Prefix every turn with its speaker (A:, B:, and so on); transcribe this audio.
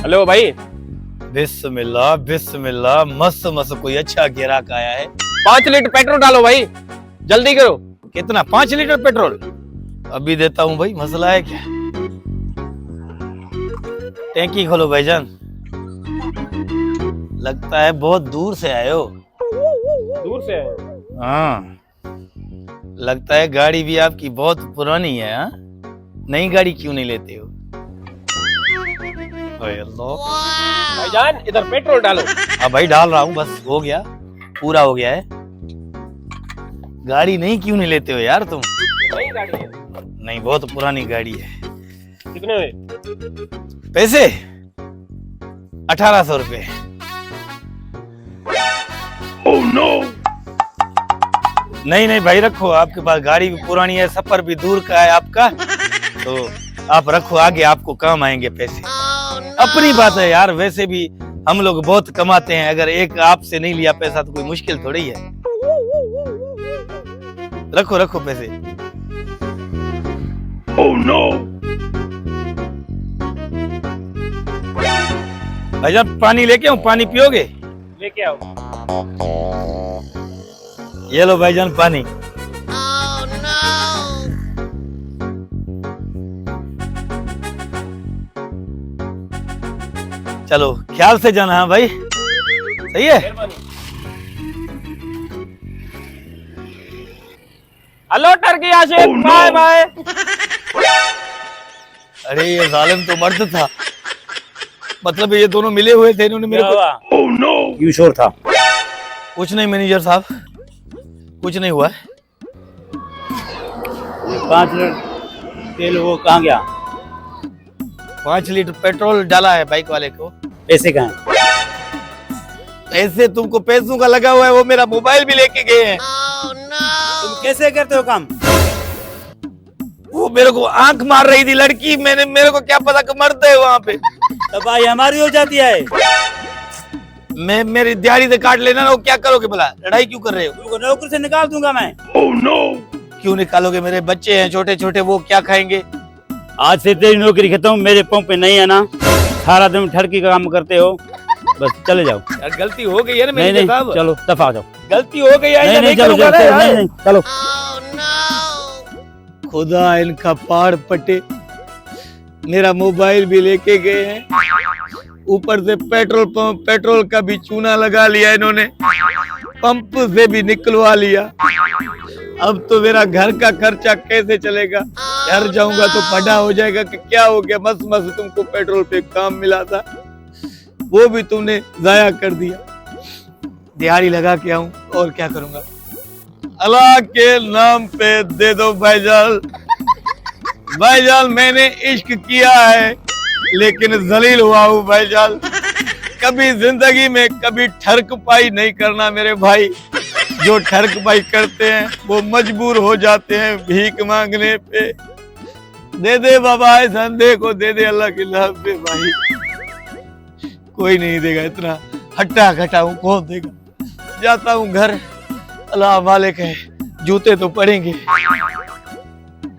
A: Hello भाई,
B: बिस्मिल्लाह बिस्मिल्लाह, मस्त मस्त कोई अच्छा ग्राहक आया है।
A: 5 लीटर पेट्रोल डालो भाई, जल्दी करो।
B: कितना? 5 लीटर पेट्रोल? अभी देता हूँ भाई, मसला है क्या? टैंकी खोलो भाईजान। लगता है बहुत दूर से आए हो।
A: दूर से है।
B: हाँ, लगता है गाड़ी भी आपकी बहुत पुरानी है। हाँ, नई गाड़ी क्यों नहीं लेते हो? ओए अल्लाह।
A: भाईजान इधर पेट्रोल डालो।
B: हाँ भाई डाल रहा हूँ, बस हो गया, पूरा हो गया है। गाड़ी नहीं क्यों नहीं लेते हो यार तुम?
A: नई गाड़ी है।
B: नहीं, बहुत पुरानी गाड़ी है।
A: कितने हुए?
B: पैसे 1800 रुपए। Oh no. नहीं नहीं भाई रखो, आपके पास गाड़ी भी पुरानी है, सफर भी दूर का है आपका, तो आप रखो, आगे आपको काम आएंगे पैसे। अपनी बात है यार, वैसे भी हम लोग बहुत कमाते हैं, अगर एक आपसे नहीं लिया पैसा तो कोई मुश्किल थोड़ी है। रखो रखो पैसे। Oh no. भाईजान पानी लेके आऊं? पानी पियोगे?
A: लेके आओ।
B: ये लो भाईजान पानी। चलो ख्याल से जाना है भाई, सही है?
A: हेलो टर्की आशिक, बाय बाय।
B: अरे ये जालिम तो मर्द था, मतलब ये दोनों मिले हुए थे, इन्होंने मेरे को। Oh no.
C: क्यों शोर था?
B: कुछ नहीं मैनेजर साहब, कुछ नहीं हुआ।
C: 5 लीटर तेल वो कहाँ गया?
B: 5 लीटर पेट्रोल डाला है बाइक वाले को।
C: पैसे कहाँ हैं?
B: पैसे तुमको पैसों का लगा हुआ है, वो मेरा मोबाइल भी लेके गए हैं।
C: तुम कैसे करते हो काम?
B: वो मेरे को आंख मार रही थी लड़की, मेरे को क्या पता कि मर्द है वहाँ पे।
C: दवाई हमारी हो जाती है।
B: मैं मेरी दिहाड़ी से काट लेना ना, वो क्या करोगे भला? लड़ाई क्यों कर रहे हो?
C: तुमको नौकरी से निकाल दूंगा मैं।
B: Oh no. क्यों निकालोगे? मेरे बच्चे हैं छोटे छोटे, वो क्या खाएंगे?
C: आज से तेरी नौकरी खत्म, मेरे पंप पे नहीं आना। सारा दिन ठरकी का काम करते हो, बस चले जाओ।
B: यार गलती हो गई है ना
C: नहीं
B: मेरी
C: नहीं,
B: साहब।
C: चलो दफा हो जाओ।
B: गलती हो गई है,
C: नहीं नहीं, चलो
B: करूंगा
C: चलो
B: ना
C: नहीं
B: यार।
C: नहीं, चलो।
B: खुदा इनका पाड़ पटे, मेरा मोबाइल भी लेके गए हैं, ऊपर से पेट्रोल का भी चूना लगा लिया इन्होंने, पंप से भी निकलवा लिया। अब तो मेरा घर का खर्चा कैसे चलेगा? घर जाऊंगा तो पढ़ा हो जाएगा कि क्या हो गया, मस्त मस्त तुमको पेट्रोल पे काम मिला था, वो भी तुमने जाया कर दिया। दिहाड़ी लगा के आऊं और क्या करूंगा? अल्लाह के नाम पे दे दो भाईजान। भाईजान मैंने इश्क किया है लेकिन जलील हुआ हूँ भाईजान। कभी जिंदगी में कभी ठरक पाई नहीं करना मेरे भाई। जो ठरक पाई करते हैं वो मजबूर हो जाते हैं भीख मांगने पे। दे दे बाबा, इस अंधे को दे दे अल्लाह के नाम पे भाई। कोई नहीं देगा, इतना हट्टा खट्टा हूँ, कौन देगा? जाता हूँ घर, अल्लाह मालिक है, जूते तो पड़ेंगे।